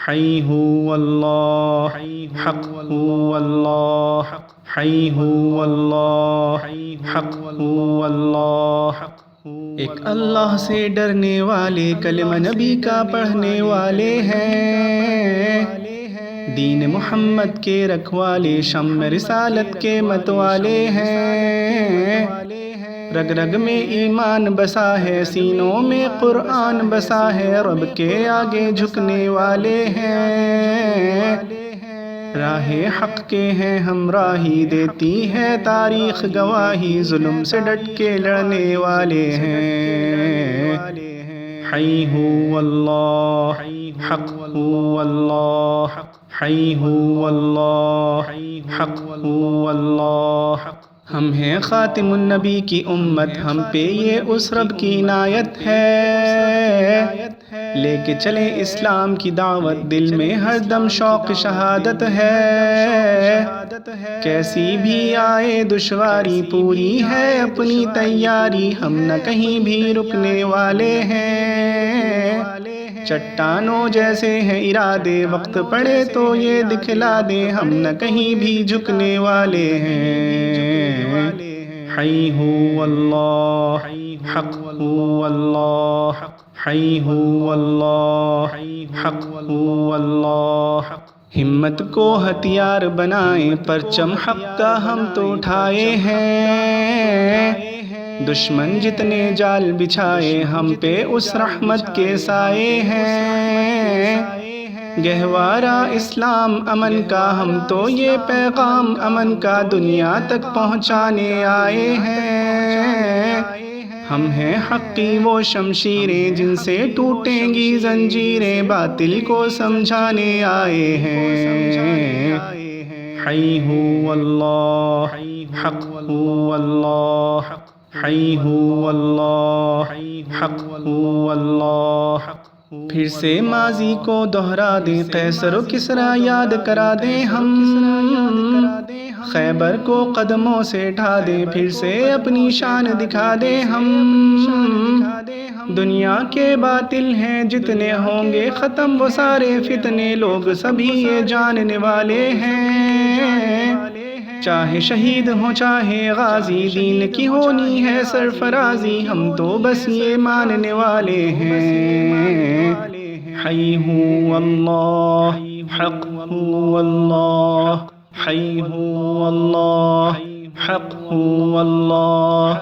حی هو اللہ، حق هو اللہ، حی هو اللہ، حق هو اللہ۔ ایک اللہ سے ڈرنے والے، کلمہ نبی کا پڑھنے والے ہیں، دین محمد کے رکھوالے، شمع رسالت کے متوالے ہیں۔ رگ رگ میں ایمان بسا ہے، سینوں میں قرآن بسا ہے، رب کے آگے جھکنے والے ہیں۔ راہ حق کے ہیں ہمراہی، دیتی ہے تاریخ گواہی، ظلم سے ڈٹ کے لڑنے والے ہیں۔ حی هو اللہ، حق هو اللہ، حی هو اللہ، حق هو اللہ۔ ہم ہیں خاتم النبی کی امت، ہم پہ یہ اس رب کی عنایت ہے، لے کے چلے اسلام کی دعوت، دل میں ہر دم شوق شہادت ہے۔ کیسی بھی آئے دشواری، پوری ہے اپنی تیاری، ہم نہ کہیں بھی رکنے والے ہیں۔ چٹانوں جیسے ہیں ارادے، وقت پڑے تو یہ دکھلا دیں، ہم نہ کہیں بھی جھکنے والے ہیں۔ حی هو اللہ، حق هو اللہ، حی هو اللہ، حق هو اللہ۔ ہمت کو ہتھیار بنائیں، پرچم حق کا ہم تو اٹھائے ہیں، دشمن جتنے جال بچھائے، ہم پہ اس رحمت کے سائے ہیں۔ گہوارہ اسلام امن کا، ہم تو یہ پیغام امن کا دنیا تک پہنچانے آئے ہیں۔ ہم ہیں حق کی وہ شمشیریں، جن سے ٹوٹیں گی زنجیریں، باطل کو سمجھانے آئے ہیں۔ حی هو اللہ، حق هو اللہ، حی هو اللہ، حق هو اللہ۔ پھر سے ماضی کو دہرا دیں، قیصر و کسریٰ یاد کرا دیں ہم، خیبر کو قدموں سے ڈھا دیں، پھر سے اپنی شان دکھا دیں ہم۔ دنیا کے باطل ہیں جتنے، ہوں گے ختم وہ سارے فتنے، لوگ سبھی یہ جاننے والے ہیں۔ چاہے شہید ہوں چاہے غازی، دین کی ہونی ہے سرفرازی، ہم تو بس یہ ماننے والے ہیں۔ حی هو اللہ، حق هو اللہ، حی هو اللہ، حق هو اللہ۔